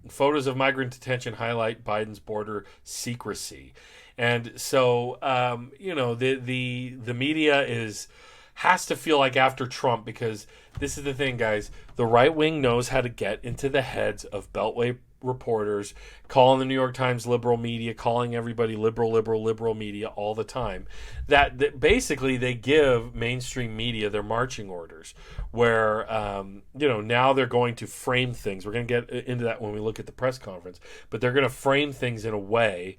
Photos of migrant detention highlight Biden's border secrecy. And so, the media has to feel like after Trump, because this is the thing, guys. The right wing knows how to get into the heads of Beltway reporters, calling the New York Times liberal media, calling everybody liberal media all the time. That basically they give mainstream media their marching orders, where now they're going to frame things. We're going to get into that when we look at the press conference, but they're going to frame things in a way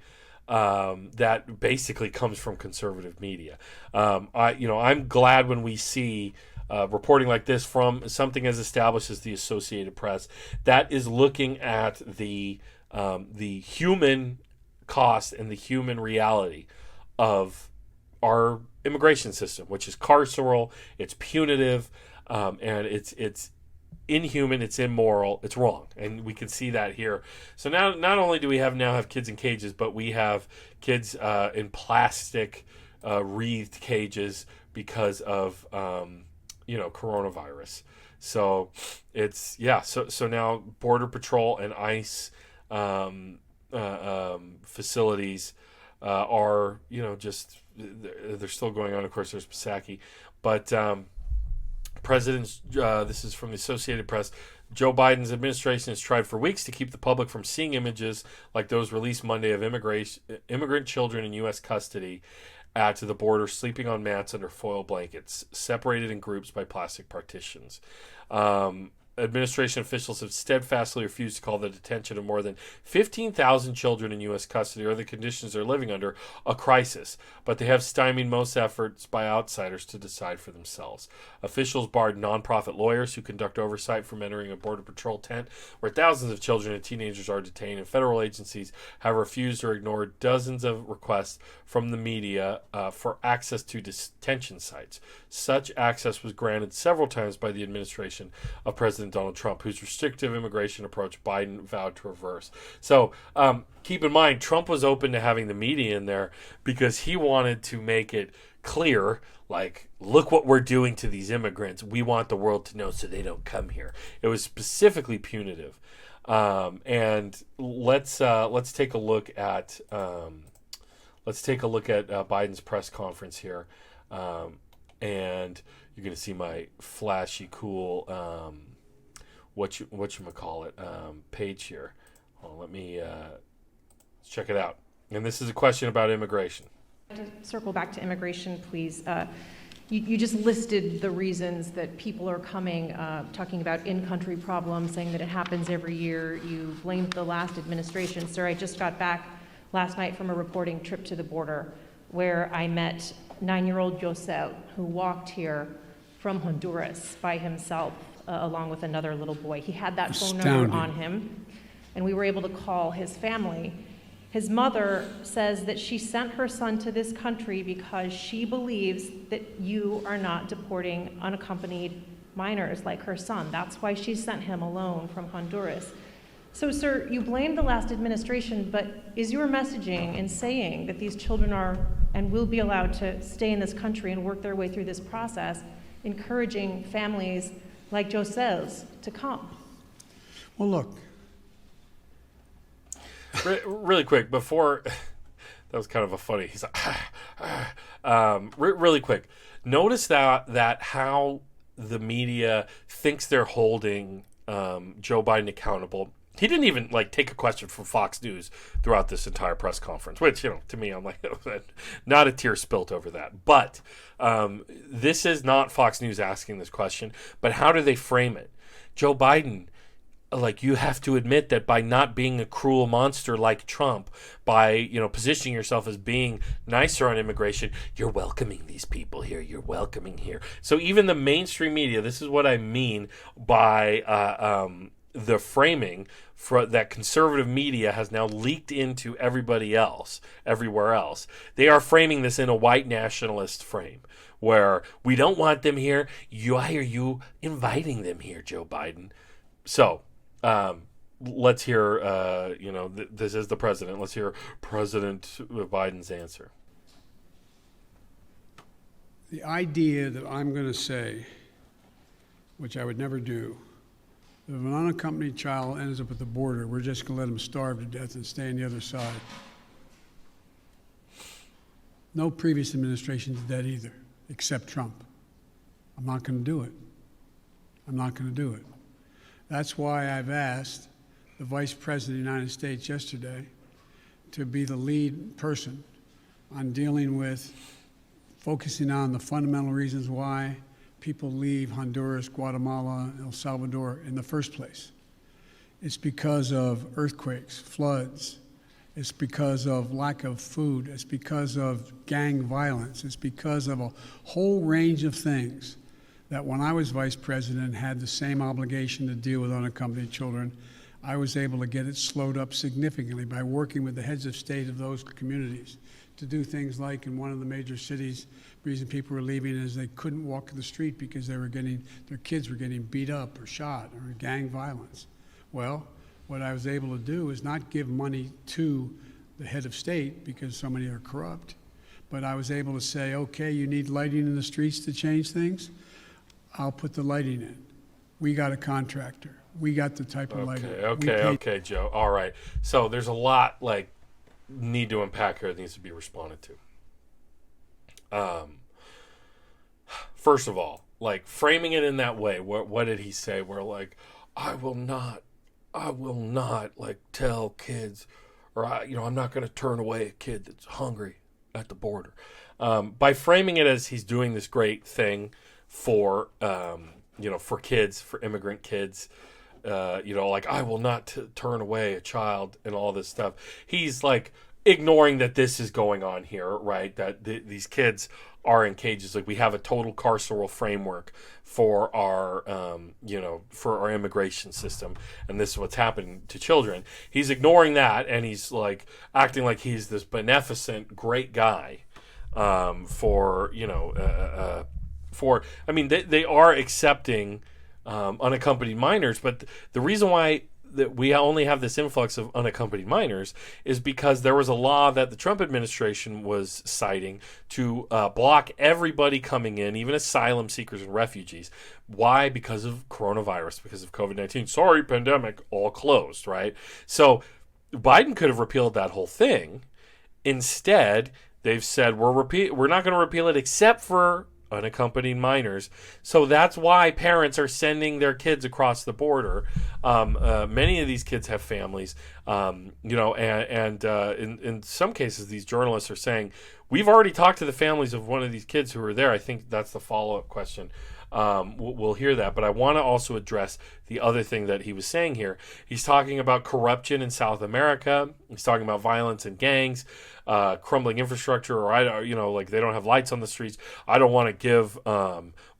that basically comes from conservative media. I'm glad when we see reporting like this from something as established as the Associated Press that is looking at the human cost and the human reality of our immigration system, which is carceral, it's punitive, and it's inhuman, it's immoral, it's wrong, and we can see that here. So now, not only do we have kids in cages, but we have kids in plastic wreathed cages because of coronavirus. So it's So now Border Patrol and ICE facilities are they're still going on. Of course, there's Psaki, but. This is from the Associated Press. Joe Biden's administration has tried for weeks to keep the public from seeing images like those released Monday of immigrant children in U.S. custody at the border, sleeping on mats under foil blankets, separated in groups by plastic partitions. Administration officials have steadfastly refused to call the detention of more than 15,000 children in U.S. custody or the conditions they're living under a crisis, but they have stymied most efforts by outsiders to decide for themselves. Officials barred nonprofit lawyers who conduct oversight from entering a Border Patrol tent where thousands of children and teenagers are detained, and federal agencies have refused or ignored dozens of requests from the media for access to detention sites. Such access was granted several times by the administration of President Donald Trump, whose restrictive immigration approach Biden vowed to reverse. So keep in mind, Trump was open to having the media in there because he wanted to make it clear, like, look what we're doing to these immigrants. We want the world to know so they don't come here. It was specifically punitive. And let's take a look at Biden's press conference here. And you're going to see my flashy, cool, page here. Let me check it out. And this is a question about immigration. To circle back to immigration, please. You just listed the reasons that people are coming, talking about in-country problems, saying that it happens every year. You blamed the last administration. Sir, I just got back last night from a reporting trip to the border where I met 9-year-old Josel, who walked here from Honduras by himself, along with another little boy. He had that phone number on him, and we were able to call his family. His mother says that she sent her son to this country because she believes that you are not deporting unaccompanied minors like her son. That's why she sent him alone from Honduras. So, sir, you blame the last administration, but is your messaging in saying that these children are and will be allowed to stay in this country and work their way through this process, encouraging families like Josel's to come? Well, look. Really quick, before that was kind of a funny. He's like, really quick. Notice that how the media thinks they're holding Joe Biden accountable. He didn't even take a question from Fox News throughout this entire press conference, which, to me, I'm like, not a tear spilt over that. But this is not Fox News asking this question, but how do they frame it? Joe Biden, you have to admit that by not being a cruel monster like Trump, by, positioning yourself as being nicer on immigration, you're welcoming these people here. You're welcoming here. So even the mainstream media, this is what I mean by the framing for that conservative media has now leaked into everybody else, everywhere else. They are framing this in a white nationalist frame where we don't want them here. Why are you inviting them here, Joe Biden? So, let's hear, this is the president. Let's hear President Biden's answer. The idea that I'm going to say, which I would never do, If an unaccompanied child ends up at the border, we're just going to let them starve to death and stay on the other side. No previous administration did that either, except Trump. I'm not going to do it. I'm not going to do it. That's why I've asked the Vice President of the United States yesterday to be the lead person on dealing with focusing on the fundamental reasons why people leave Honduras, Guatemala, El Salvador in the first place. It's because of earthquakes, floods. It's because of lack of food. It's because of gang violence. It's because of a whole range of things that when I was vice president had the same obligation to deal with unaccompanied children. I was able to get it slowed up significantly by working with the heads of state of those communities to do things like in one of the major cities, the reason people were leaving is they couldn't walk the street because their kids were getting beat up or shot or gang violence. Well, what I was able to do is not give money to the head of state because so many are corrupt, but I was able to say, okay, you need lighting in the streets to change things? I'll put the lighting in. We got a contractor. We got the type of lighting. Okay, Joe. All right. So there's a lot need to unpack here that needs to be responded to. First of all, framing it in that way, what did he say? Where I will not tell kids, or I'm not going to turn away a kid that's hungry at the border. By framing it as he's doing this great thing for kids, for immigrant kids, I will not turn away a child and all this stuff. He's ignoring that this is going on here, right? That these kids are in cages. We have a total carceral framework for our, for our immigration system, and this is what's happening to children. He's ignoring that, and he's acting like he's this beneficent, great guy, they are accepting unaccompanied minors, but the reason why that we only have this influx of unaccompanied minors is because there was a law that the Trump administration was citing to block everybody coming in, even asylum seekers and refugees. Why? Because of coronavirus, because of COVID-19. Sorry, pandemic, all closed, right? So Biden could have repealed that whole thing. Instead, they've said we're not going to repeal it except for unaccompanied minors. So that's why parents are sending their kids across the border. Many of these kids have families, and in some cases, these journalists are saying, we've already talked to the families of one of these kids who are there. I think that's the follow-up question. We'll hear that, but I want to also address the other thing that he was saying here. He's talking about corruption in South America. He's talking about violence and gangs, crumbling infrastructure, or they don't have lights on the streets. I don't want to give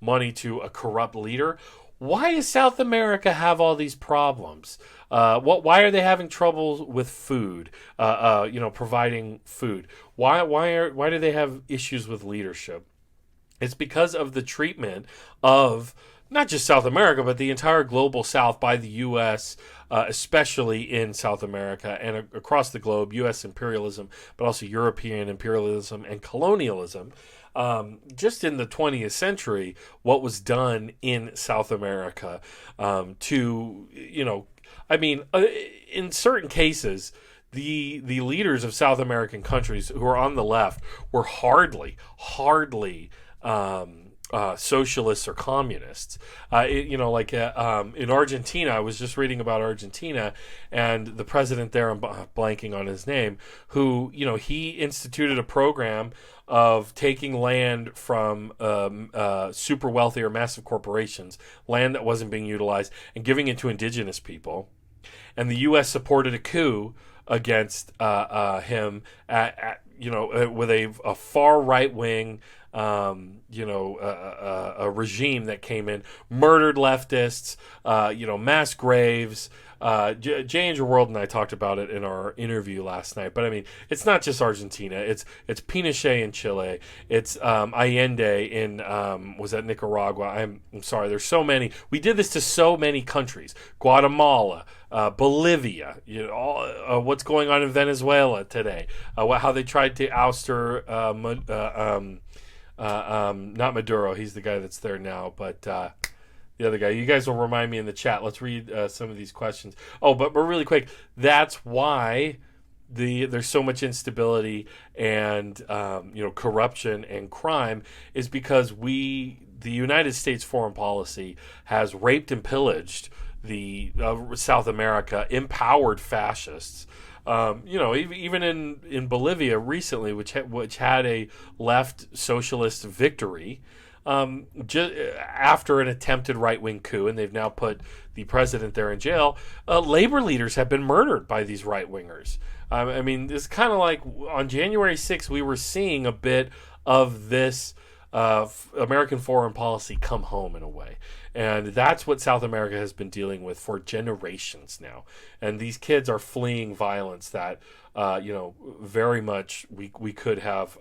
money to a corrupt leader. Why does South America have all these problems? Why are they having trouble with food? Providing food. Why do they have issues with leadership? It's because of the treatment of not just South America, but the entire global South by the U.S., especially in South America and across the globe, U.S. imperialism, but also European imperialism and colonialism. Just in the 20th century, what was done in South America in certain cases, the leaders of South American countries who are on the left were hardly socialists or communists. In Argentina, I was just reading about Argentina and the president there, I'm blanking on his name, who, he instituted a program of taking land from super wealthy or massive corporations, land that wasn't being utilized, and giving it to indigenous people. And the U.S. supported a coup against him with a far right wing a regime that came in, murdered leftists, mass graves. J. Andrew World and I talked about it in our interview last night. But it's not just Argentina. It's Pinochet in Chile. It's Allende in was that Nicaragua? I'm sorry. There's so many. We did this to so many countries. Guatemala, Bolivia. What's going on in Venezuela today? How they tried to oust her. Not Maduro. He's the guy that's there now, but. the other guy. You guys will remind me in the chat. Let's read some of these questions. Oh, but really quick, that's why there's so much instability and corruption and crime is because the United States foreign policy has raped and pillaged the South America, empowered fascists. Even in Bolivia recently, which had a left socialist victory, after an attempted right-wing coup, and they've now put the president there in jail, labor leaders have been murdered by these right-wingers. It's kind of like on January 6th, we were seeing a bit of this American foreign policy come home in a way. And that's what South America has been dealing with for generations now. And these kids are fleeing violence that, very much we could have...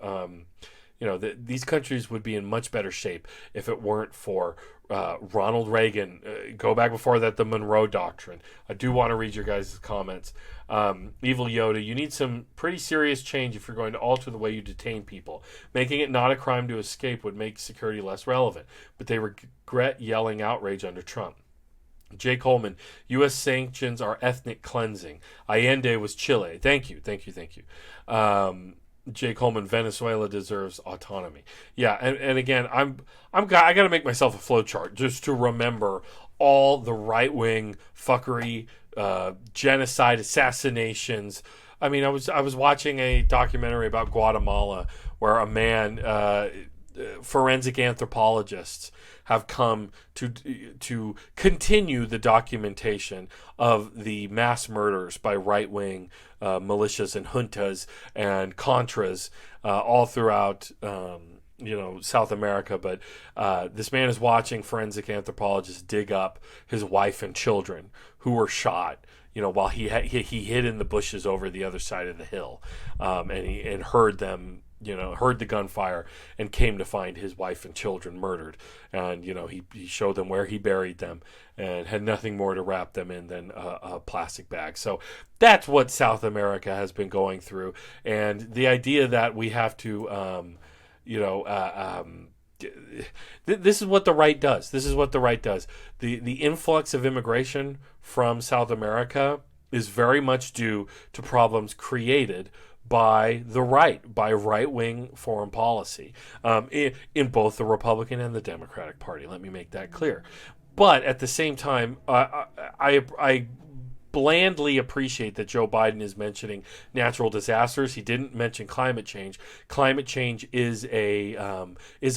these countries would be in much better shape if it weren't for Ronald Reagan. Go back before that, the Monroe Doctrine. I do want to read your guys' comments. Evil Yoda, you need some pretty serious change if you're going to alter the way you detain people. Making it not a crime to escape would make security less relevant, but they regret yelling outrage under Trump. Jay Coleman, U.S. sanctions are ethnic cleansing. Allende was Chile. Thank you. Jay Coleman, Venezuela deserves autonomy. Yeah, and again, I got to make myself a flowchart just to remember all the right wing fuckery, genocide, assassinations. I was watching a documentary about Guatemala where a man, forensic anthropologists have come to continue the documentation of the mass murders by right-wing militias and juntas and contras all throughout South America. But this man is watching forensic anthropologists dig up his wife and children who were shot, while he hid in the bushes over the other side of the hill, and heard them, heard the gunfire and came to find his wife and children murdered. And, he showed them where he buried them and had nothing more to wrap them in than a plastic bag. So that's what South America has been going through. And the idea that we have to, this is what the right does. The influx of immigration from South America is very much due to problems created by the right, by right-wing foreign policy, in both the Republican and the Democratic Party. Let me make that clear. But at the same time, I blandly appreciate that Joe Biden is mentioning natural disasters. He didn't mention climate change. Climate change is a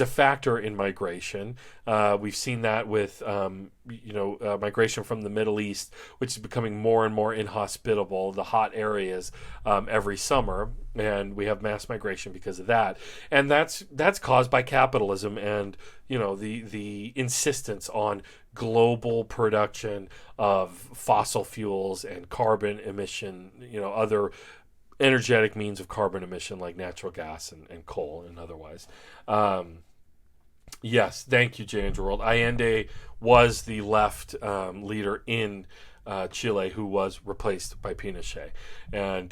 factor in migration. We've seen that with migration from the Middle East, which is becoming more and more inhospitable, the hot areas, every summer, and we have mass migration because of that. And that's caused by capitalism and the insistence on global production of fossil fuels and carbon emission, other energetic means of carbon emission like natural gas and coal and otherwise. Yes, thank you, Jay Andrew World. Allende was the left leader in Chile who was replaced by Pinochet. And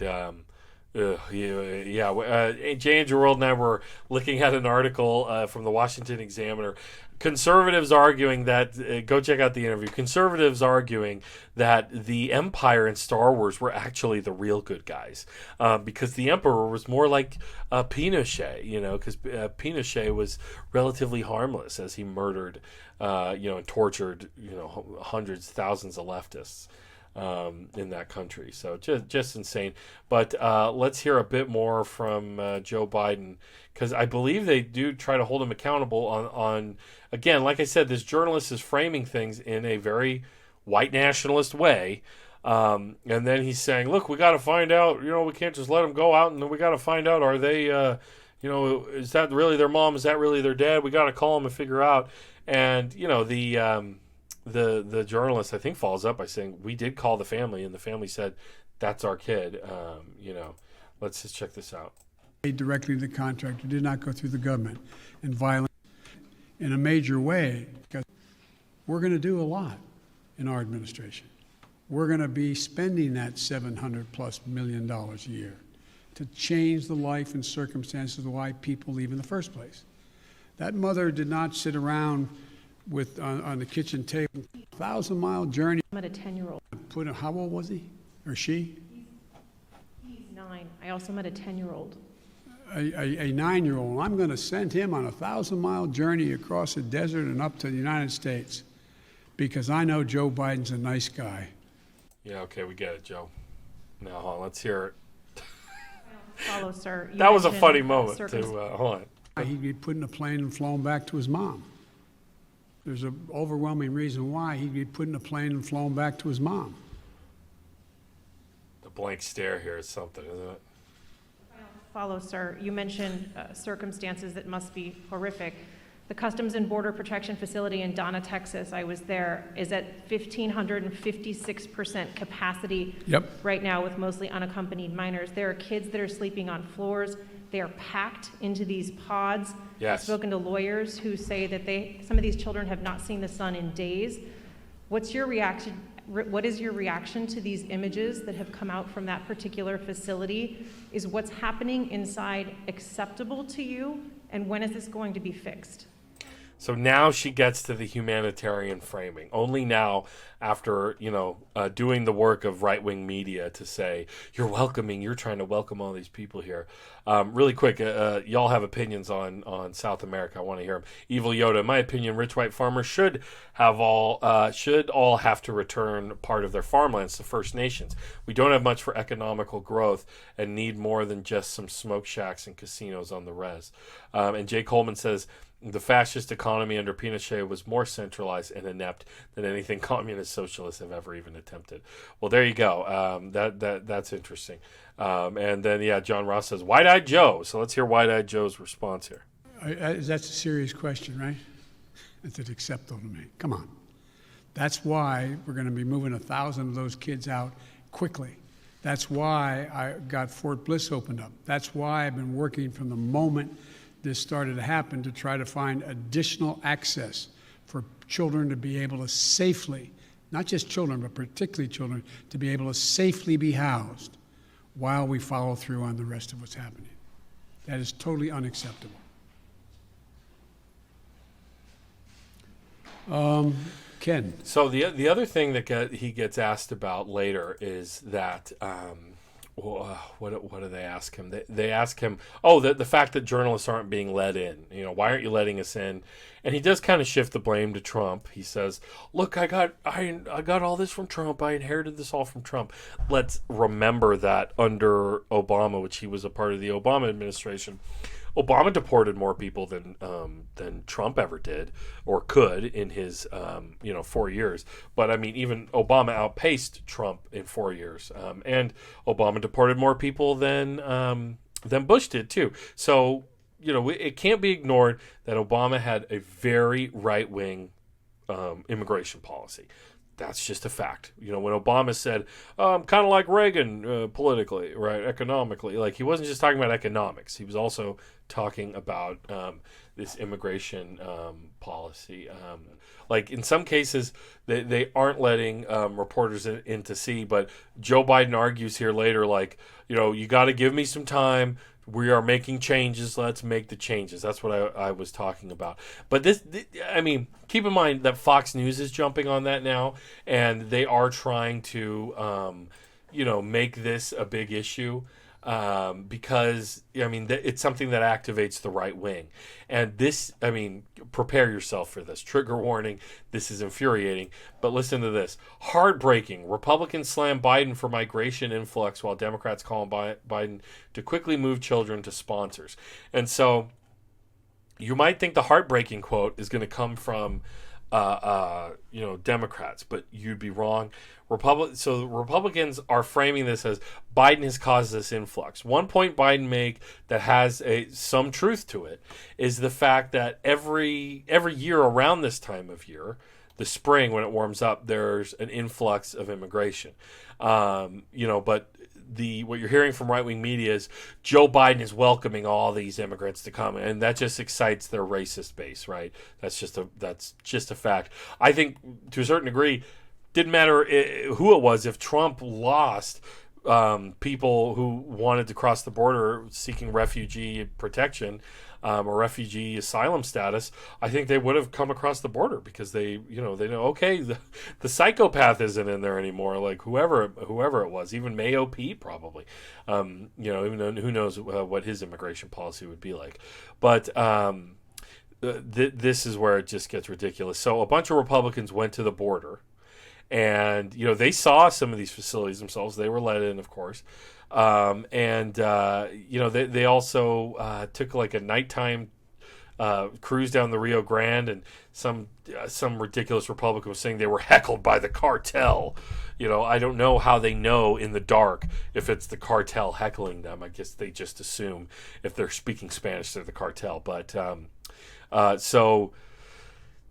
Jay Andrew World and I were looking at an article from the Washington Examiner. Conservatives arguing that, go check out the interview, conservatives arguing that the Empire in Star Wars were actually the real good guys, because the Emperor was more like Pinochet, because Pinochet was relatively harmless as he murdered, and tortured, hundreds, thousands of leftists in that country. So just insane. But let's hear a bit more from Joe Biden, because I believe they do try to hold him accountable on again, like I said, this journalist is framing things in a very white nationalist way. And then he's saying, look, we got to find out, we can't just let them go out, and then we got to find out, are they, is that really their mom? Is that really their dad? We got to call them and figure out. And, the journalist, I think, follows up by saying, we did call the family, and the family said, that's our kid. Let's just check this out. Directly to the contractor, did not go through the government, and violence in a major way, because we're going to do a lot in our administration. We're going to be spending that $700+ million a year to change the life and circumstances of why people leave in the first place. That mother did not sit around on the kitchen table, 1,000-mile journey. I'm at a 10-year-old. How old was he or she? He's 9. I also met a 10-year-old. A 9-year-old. I'm going to send him on a 1,000-mile journey across the desert and up to the United States because I know Joe Biden's a nice guy. Yeah, okay, we get it, Joe. Now, hold on, let's hear it. Follow, sir. That was a funny moment, too. Hold on. He'd be put in a plane and flown back to his mom. There's an overwhelming reason why he'd be put in a plane and flown back to his mom. The blank stare here is something, isn't it? Follow, sir. You mentioned circumstances that must be horrific. The Customs and Border Protection Facility in Donna, Texas, I was there, is at 1,556% capacity right now with mostly unaccompanied minors. There are kids that are sleeping on floors. They are packed into these pods. Yes. I've spoken to lawyers who say that some of these children have not seen the sun in days. What's your reaction? What is your reaction to these images that have come out from that particular facility? Is what's happening inside acceptable to you? And when is this going to be fixed? So now she gets to the humanitarian framing. Only now, after doing the work of right-wing media to say you're trying to welcome all these people here. Really quick, y'all have opinions on South America. I want to hear them. Evil Yoda, in my opinion, rich white farmers should all have to return part of their farmlands to First Nations. We don't have much for economical growth and need more than just some smoke shacks and casinos on the res. And Jay Coleman says, the fascist economy under Pinochet was more centralized and inept than anything communist socialists have ever even attempted. Well, there you go. That's interesting. And then, John Ross says, Wide-Eyed Joe. So let's hear Wide-Eyed Joe's response here. That's a serious question, right? That's acceptable to me. Come on. That's why we're going to be moving 1,000 of those kids out quickly. That's why I got Fort Bliss opened up. That's why I've been working from the moment this started to happen to try to find additional access for children to be able to safely, not just children, but particularly children, to be able to safely be housed while we follow through on the rest of what's happening. That is totally unacceptable. Ken. So the other thing that he gets asked about later is that what do they ask him? They ask him, the fact that journalists aren't being let in. Why aren't you letting us in? And he does kind of shift the blame to Trump. He says, "Look, I got all this from Trump. I inherited this all from Trump." Let's remember that under Obama, which he was a part of the Obama administration, Obama deported more people than Trump ever did or could in his 4 years. But I mean, even Obama outpaced Trump in 4 years, and Obama deported more people than Bush did too. So it can't be ignored that Obama had a very right-wing immigration policy. That's just a fact. When Obama said, I'm kind of like Reagan politically, right, economically, like he wasn't just talking about economics. He was also talking about this immigration policy. Like in some cases, they aren't letting reporters in to see, but Joe Biden argues here later, like, you got to give me some time. We are making changes. Let's make the changes. That's what I was talking about. But keep in mind that Fox News is jumping on that now, and they are trying to, make this a big issue because, it's something that activates the right wing. And this, prepare yourself for this. Trigger warning. This is infuriating. But listen to this. Heartbreaking. Republicans slam Biden for migration influx while Democrats call on Biden to quickly move children to sponsors. And so you might think the heartbreaking quote is going to come from Democrats, but you'd be wrong. So the Republicans are framing this as Biden has caused this influx. One point Biden make that has some truth to it is the fact that every year around this time of year, the spring when it warms up, there's an influx of immigration. But what you're hearing from right-wing media is Joe Biden is welcoming all these immigrants to come, and that just excites their racist base, right? That's just a fact. I think to a certain degree, didn't matter who it was. If Trump lost people who wanted to cross the border seeking refugee protection, or refugee asylum status, I think they would have come across the border because they know, okay, the psychopath isn't in there anymore. Like whoever it was, even Mayo Pete probably, even though who knows what his immigration policy would be like. But this is where it just gets ridiculous. So a bunch of Republicans went to the border, and they saw some of these facilities themselves. They were let in, of course. They also took like a nighttime cruise down the Rio Grande, and some ridiculous Republican was saying they were heckled by the cartel. I don't know how they know in the dark if it's the cartel heckling them. I guess they just assume if they're speaking Spanish, they're the cartel. But so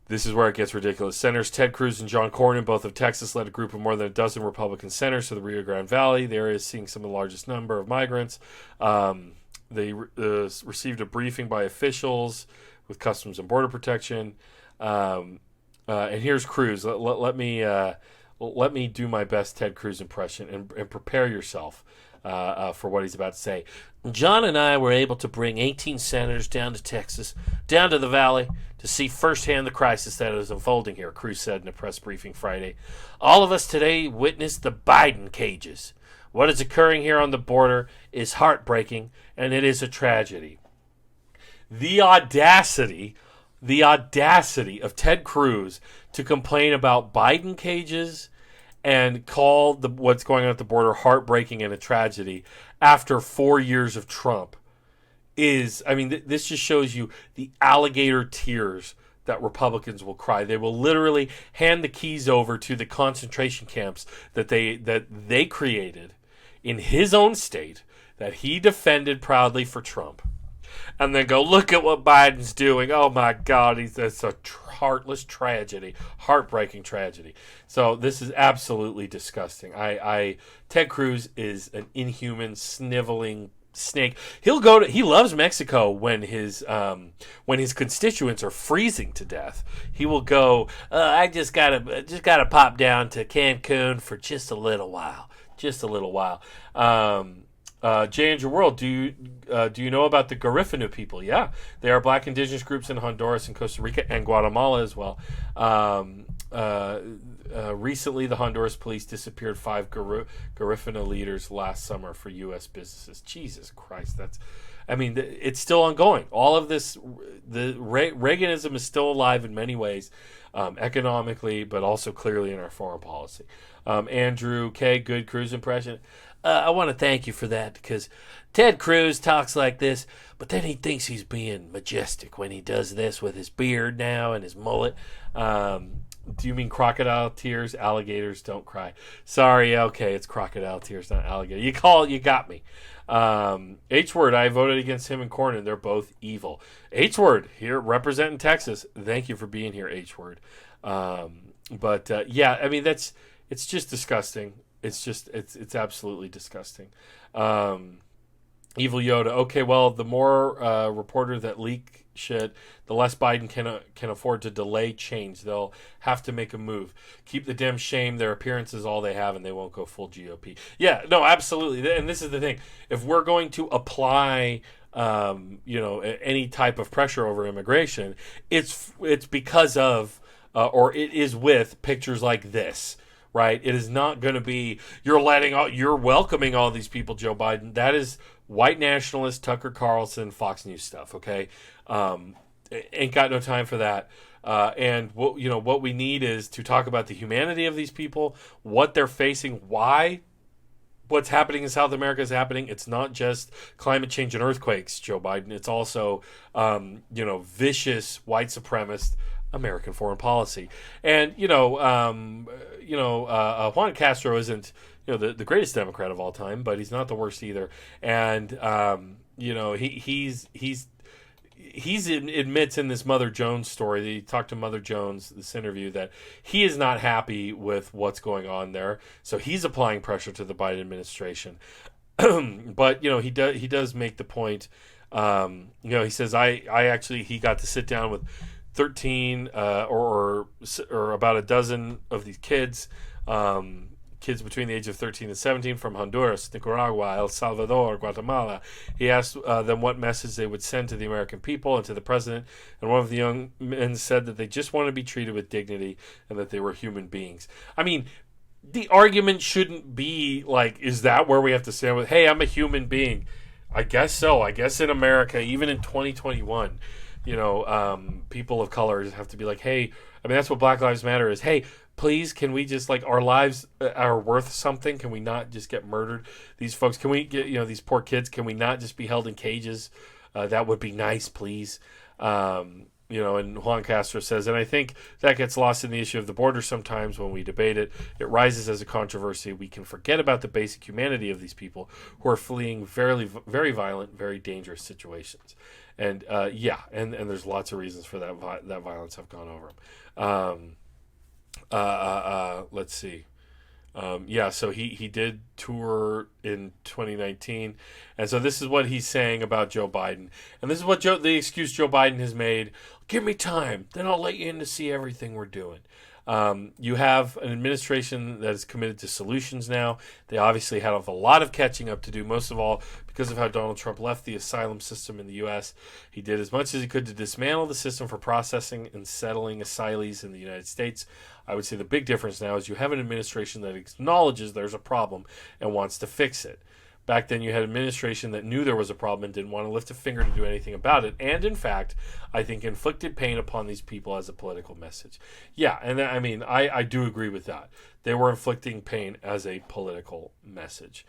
this is where it gets ridiculous. Senators Ted Cruz and John Cornyn, both of Texas, led a group of more than a dozen Republican senators to the Rio Grande Valley. The area is seeing some of the largest number of migrants. They received a briefing by officials with Customs and Border Protection. And here's Cruz. Let me do my best Ted Cruz impression and prepare yourself for what he's about to say. John and I were able to bring 18 senators down to Texas, down to the valley, to see firsthand the crisis that is unfolding here, Cruz said in a press briefing Friday. All of us today witnessed the Biden cages. What is occurring here on the border is heartbreaking, and it is a tragedy. The audacity of Ted Cruz to complain about Biden cages and call what's going on at the border heartbreaking and a tragedy after 4 years of Trump is, this just shows you the alligator tears that Republicans will cry. They will literally hand the keys over to the concentration camps that they created in his own state that he defended proudly for Trump. And then go, look at what Biden's doing. Oh my God, it's a heartless tragedy, heartbreaking tragedy. So this is absolutely disgusting. Ted Cruz is an inhuman, sniveling snake. He loves Mexico when his constituents are freezing to death. He will go, I just gotta pop down to Cancun for just a little while. Jay Andrew World, do you know about the Garifuna people? Yeah, they are black indigenous groups in Honduras and Costa Rica and Guatemala as well. Recently, the Honduras police disappeared 5 Garifuna leaders last summer for U.S. businesses. Jesus Christ, it's still ongoing. All of this, the Reaganism is still alive in many ways, economically, but also clearly in our foreign policy. Andrew K., good Cruz impression. I want to thank you for that, because Ted Cruz talks like this, but then he thinks he's being majestic when he does this with his beard now and his mullet. Do you mean crocodile tears? Alligators don't cry. Sorry, okay, it's crocodile tears, not alligator. You got me. H-Word, I voted against him and Cornyn. They're both evil. H-Word, here representing Texas. Thank you for being here, H-Word. It's just disgusting. It's absolutely disgusting. Evil Yoda. Okay, well, the more reporter that leak shit, the less Biden can afford to delay change. They'll have to make a move. Keep the Dems shame. Their appearance is all they have, and they won't go full GOP. Yeah, no, absolutely. And this is the thing. If we're going to apply any type of pressure over immigration, it's because of or it is with pictures like this. Right? It is not going to be you're welcoming all these people, Joe Biden. That is white nationalist Tucker Carlson, Fox News stuff. Okay, ain't got no time for that. And what we need is to talk about the humanity of these people, what they're facing, why what's happening in South America is happening. It's not just climate change and earthquakes, Joe Biden. It's also vicious white supremacist American foreign policy. And Juan Castro isn't the greatest Democrat of all time, but he's not the worst either. And he admits in this Mother Jones story, he talked to Mother Jones, this interview, that he is not happy with what's going on there. So he's applying pressure to the Biden administration. But he does make the point. He says he got to sit down with 13 or about a dozen of these kids kids between the age of 13 and 17 from Honduras, Nicaragua, El Salvador, Guatemala. He asked them what message they would send to the American people and to the president. And one of the young men said that they just want to be treated with dignity and that they were human beings. I mean, the argument shouldn't be like, is that where we have to stand with, hey, I'm a human being? I guess so. I guess in America, even in 2021, people of color have to be like, hey, I mean, that's what Black Lives Matter is. Hey, please, can we just, like, our lives are worth something? Can we not just get murdered? These folks, can we get, these poor kids, can we not just be held in cages? That would be nice, please. And Juan Castro says, and I think that gets lost in the issue of the border sometimes when we debate it. It rises as a controversy. We can forget about the basic humanity of these people who are fleeing very, very violent, very dangerous situations. And and there's lots of reasons for that violence. I've gone over them. Let's see. So he did tour in 2019, and so this is what he's saying about Joe Biden, and this is what the excuse Joe Biden has made: give me time, then I'll let you in to see everything we're doing. You have an administration that is committed to solutions now. They obviously have a lot of catching up to do, most of all because of how Donald Trump left the asylum system in the U.S. He did as much as he could to dismantle the system for processing and settling asylees in the United States. I would say the big difference now is you have an administration that acknowledges there's a problem and wants to fix it. Back then, you had an administration that knew there was a problem and didn't want to lift a finger to do anything about it. And in fact, I think inflicted pain upon these people as a political message. Yeah, and I mean, I do agree with that. They were inflicting pain as a political message.